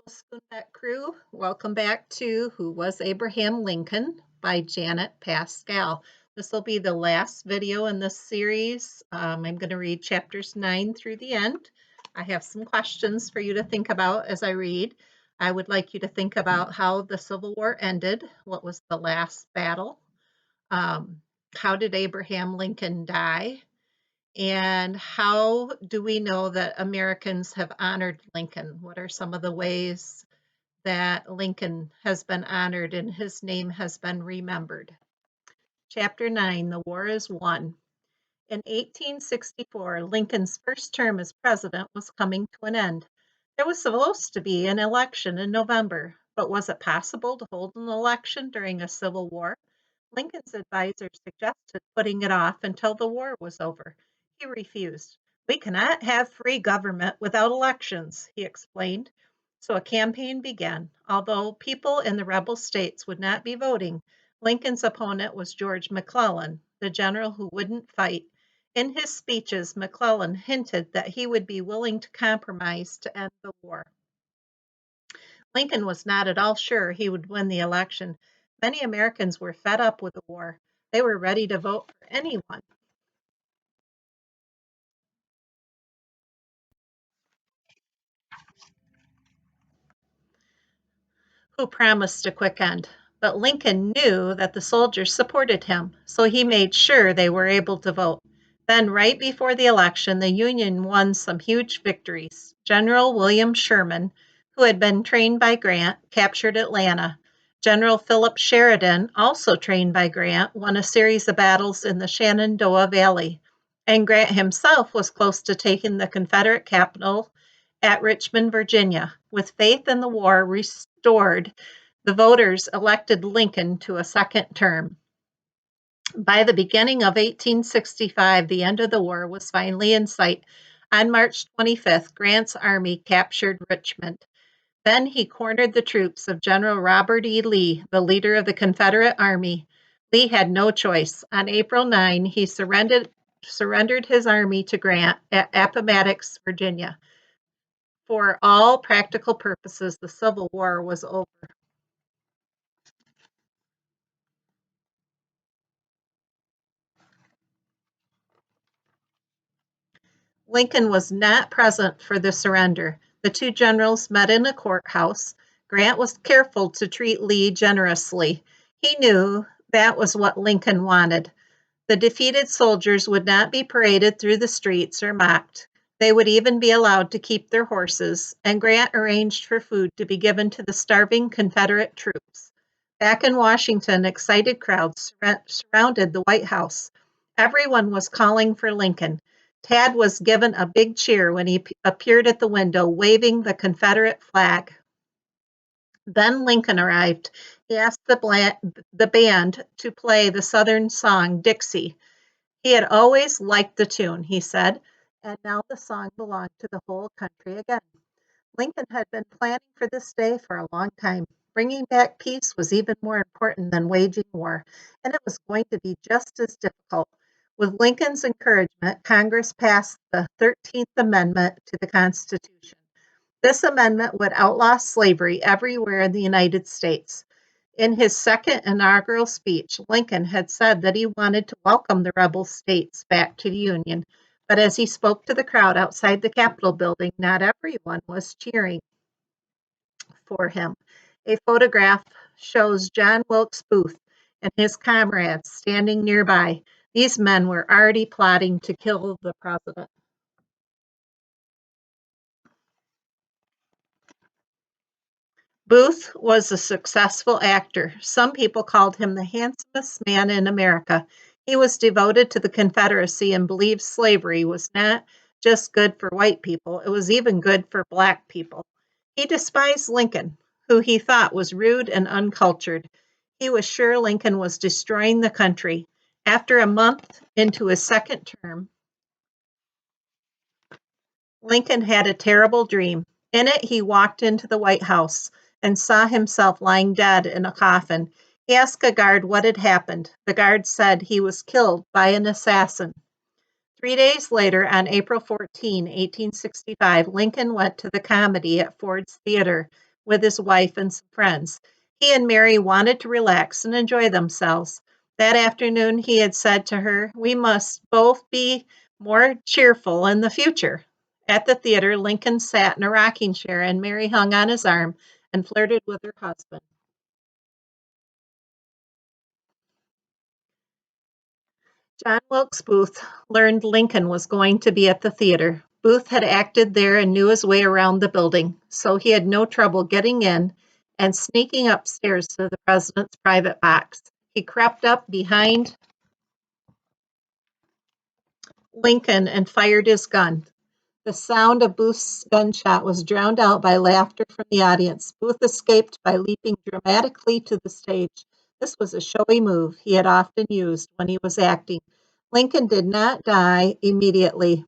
Spoonback crew, welcome back to Who Was Abraham Lincoln by Janet Pascal. This will be the last video in this series. I'm going to read chapters 9 through the end. I have some questions for you to think about as I read. I would like you to think about how the Civil War ended, what was the last battle, how did Abraham Lincoln die, and how do we know that Americans have honored Lincoln? What are some of the ways that Lincoln has been honored and his name has been remembered? Chapter 9, The War is Won. In 1864, Lincoln's first term as president was coming to an end. There was supposed to be an election in November, but was it possible to hold an election during a civil war? Lincoln's advisors suggested putting it off until the war was over. He refused. "We cannot have free government without elections," he explained. So a campaign began. Although people in the rebel states would not be voting, Lincoln's opponent was George McClellan, the general who wouldn't fight. In his speeches, McClellan hinted that he would be willing to compromise to end the war. Lincoln was not at all sure he would win the election. Many Americans were fed up with the war. They were ready to vote for anyone. Who promised a quick end. But Lincoln knew that the soldiers supported him, so he made sure they were able to vote. Then, right before the election, the Union won some huge victories. General William Sherman, who had been trained by Grant, captured Atlanta. General Philip Sheridan, also trained by Grant, won a series of battles in the Shenandoah Valley. And Grant himself was close to taking the Confederate capital at Richmond, Virginia. With faith in the war restored, the voters elected Lincoln to a second term. By the beginning of 1865, the end of the war was finally in sight. On March 25th, Grant's army captured Richmond. Then he cornered the troops of General Robert E. Lee, the leader of the Confederate Army. Lee had no choice. On April 9, he surrendered his army to Grant at Appomattox, Virginia. For all practical purposes, the Civil War was over. Lincoln was not present for the surrender. The two generals met in a courthouse. Grant was careful to treat Lee generously. He knew that was what Lincoln wanted. The defeated soldiers would not be paraded through the streets or mocked. They would even be allowed to keep their horses, and Grant arranged for food to be given to the starving Confederate troops. Back in Washington, excited crowds surrounded the White House. Everyone was calling for Lincoln. Tad was given a big cheer when he appeared at the window waving the Confederate flag. Then Lincoln arrived. He asked the band to play the Southern song, Dixie. He had always liked the tune, he said, and now the song belonged to the whole country again. Lincoln had been planning for this day for a long time. Bringing back peace was even more important than waging war, and it was going to be just as difficult. With Lincoln's encouragement, Congress passed the 13th Amendment to the Constitution. This amendment would outlaw slavery everywhere in the United States. In his second inaugural speech, Lincoln had said that he wanted to welcome the rebel states back to the Union. But as he spoke to the crowd outside the Capitol building, not everyone was cheering for him. A photograph shows John Wilkes Booth and his comrades standing nearby. These men were already plotting to kill the president. Booth was a successful actor. Some people called him the handsomest man in America. He was devoted to the Confederacy and believed slavery was not just good for white people, it was even good for black people. He despised Lincoln, who he thought was rude and uncultured. He was sure Lincoln was destroying the country. After a month into his second term, Lincoln had a terrible dream. In it, he walked into the White House and saw himself lying dead in a coffin. He asked a guard what had happened. The guard said he was killed by an assassin. 3 days later, on April 14, 1865, Lincoln went to the comedy at Ford's Theater. with his wife and some friends. He and Mary wanted to relax and enjoy themselves. That afternoon, he had said to her, "We must both be more cheerful in the future." At the theater, Lincoln sat in a rocking chair and Mary hung on his arm and flirted with her husband. John Wilkes Booth learned Lincoln was going to be at the theater. Booth had acted there and knew his way around the building, so he had no trouble getting in and sneaking upstairs to the president's private box. He crept up behind Lincoln and fired his gun. The sound of Booth's gunshot was drowned out by laughter from the audience. Booth escaped by leaping dramatically to the stage. This was a showy move he had often used when he was acting. Lincoln did not die immediately.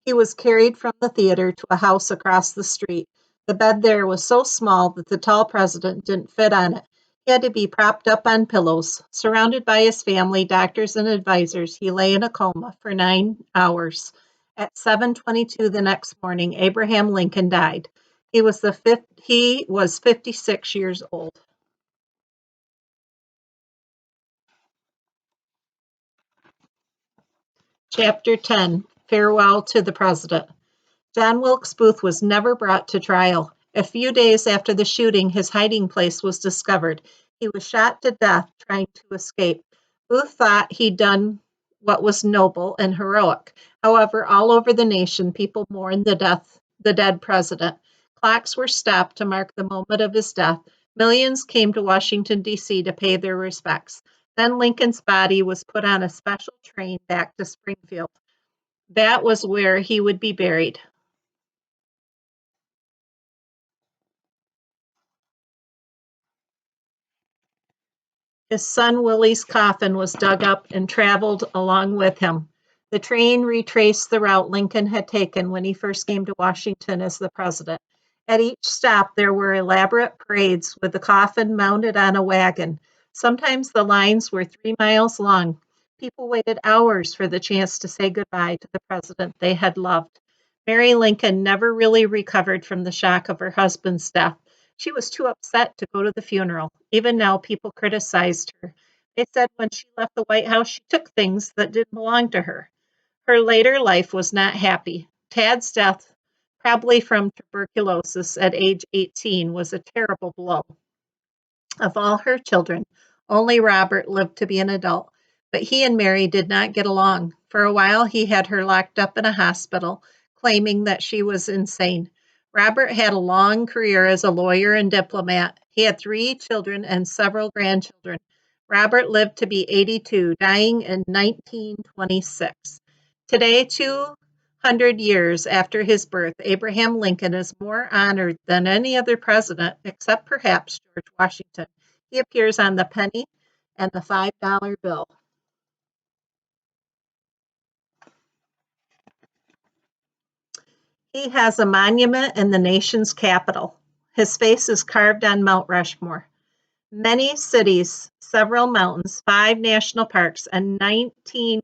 He was carried from the theater to a house across the street. The bed there was so small that the tall president didn't fit on it. He had to be propped up on pillows. Surrounded by his family, doctors, and advisors, he lay in a coma for 9 hours. At 7:22 the next morning, Abraham Lincoln died. He was 56 years old. Chapter 10: Farewell to the President. John Wilkes Booth was never brought to trial. A few days after the shooting, his hiding place was discovered. He was shot to death trying to escape. Booth thought he'd done what was noble and heroic. However, all over the nation, people mourned the dead president. Clocks were stopped to mark the moment of his death. Millions came to Washington, D.C. to pay their respects. Then Lincoln's body was put on a special train back to Springfield. That was where he would be buried. His son Willie's coffin was dug up and traveled along with him. The train retraced the route Lincoln had taken when he first came to Washington as the president. At each stop, there were elaborate parades with the coffin mounted on a wagon. Sometimes the lines were 3 miles long. People waited hours for the chance to say goodbye to the president they had loved. Mary Lincoln never really recovered from the shock of her husband's death. She was too upset to go to the funeral. Even now, people criticized her. They said when she left the White House, she took things that didn't belong to her. Her later life was not happy. Tad's death, probably from tuberculosis at age 18, was a terrible blow. Of all her children, only Robert lived to be an adult, but he and Mary did not get along. For a while, he had her locked up in a hospital, claiming that she was insane. Robert had a long career as a lawyer and diplomat. He had 3 children and several grandchildren. Robert lived to be 82, dying in 1926. Today, 200 years after his birth, Abraham Lincoln is more honored than any other president, except perhaps George Washington. He appears on the penny and the $5 bill. He has a monument in the nation's capital. His face is carved on Mount Rushmore. Many cities, several mountains, 5 national parks, and 19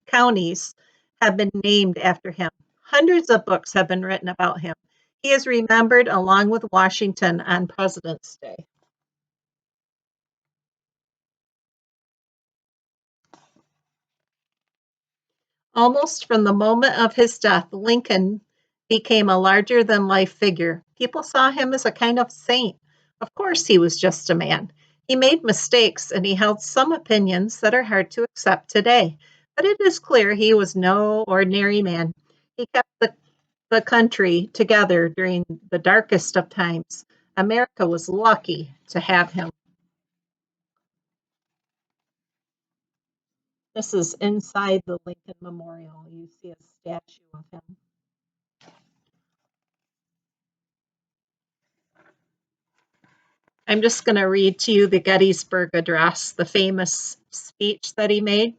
counties have been named after him. Hundreds of books have been written about him. He is remembered along with Washington on President's Day. Almost from the moment of his death, Lincoln became a larger than life figure. People saw him as a kind of saint. Of course, he was just a man. He made mistakes and he held some opinions that are hard to accept today. But it is clear he was no ordinary man. He kept the country together during the darkest of times. America was lucky to have him. This is inside the Lincoln Memorial. You see a statue of him. I'm just going to read to you the Gettysburg Address, the famous speech that he made.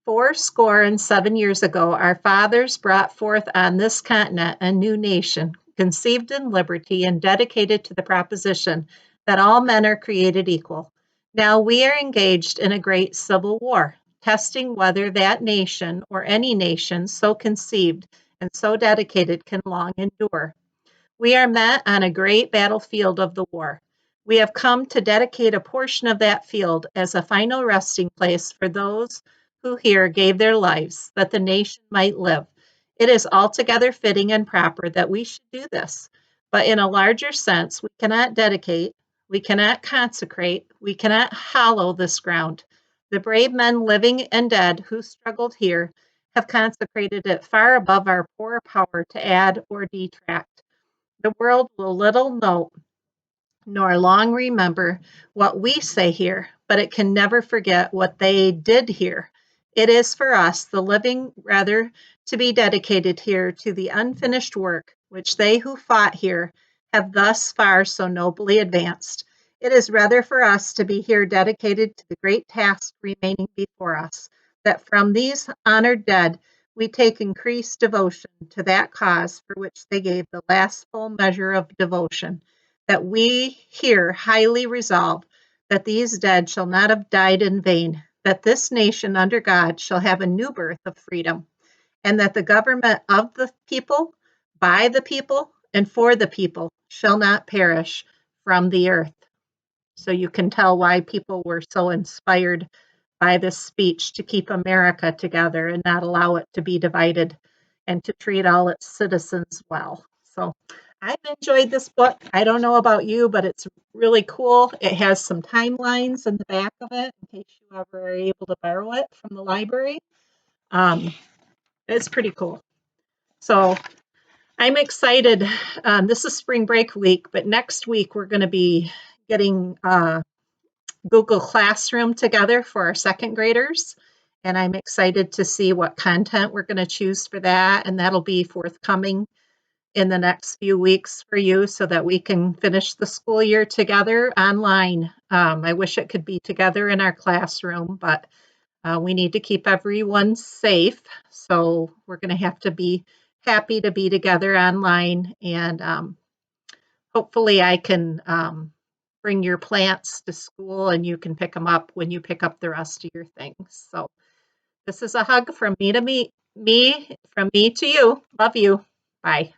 77 years ago, our fathers brought forth on this continent a new nation, conceived in liberty and dedicated to the proposition that all men are created equal. Now we are engaged in a great civil war, testing whether that nation or any nation so conceived and so dedicated can long endure. We are met on a great battlefield of the war. We have come to dedicate a portion of that field as a final resting place for those who here gave their lives that the nation might live. It is altogether fitting and proper that we should do this. But in a larger sense, we cannot dedicate, we cannot consecrate, we cannot hallow this ground. The brave men living and dead who struggled here have consecrated it far above our poor power to add or detract. The world will little note nor long remember what we say here, but it can never forget what they did here. It is for us, the living, rather, to be dedicated here to the unfinished work which they who fought here have thus far so nobly advanced. It is rather for us to be here dedicated to the great task remaining before us, that from these honored dead we take increased devotion to that cause for which they gave the last full measure of devotion, that we here highly resolve that these dead shall not have died in vain, that this nation under God shall have a new birth of freedom, and that the government of the people, by the people, and for the people shall not perish from the earth. So you can tell why people were so inspired by this speech to keep America together and not allow it to be divided and to treat all its citizens well. So I've enjoyed this book. I don't know about you, but it's really cool. It has some timelines in the back of it in case you ever are able to borrow it from the library. Um, it's pretty cool. So I'm excited. This is spring break week, but next week we're going to be getting Google Classroom together for our second graders. And I'm excited to see what content we're going to choose for that. And that'll be forthcoming in the next few weeks for you so that we can finish the school year together online. I wish it could be together in our classroom, but we need to keep everyone safe. So we're going to have to be happy to be together online. And hopefully I can bring your plants to school and you can pick them up when you pick up the rest of your things. So this is a hug from me to me from me to you. Love you. Bye.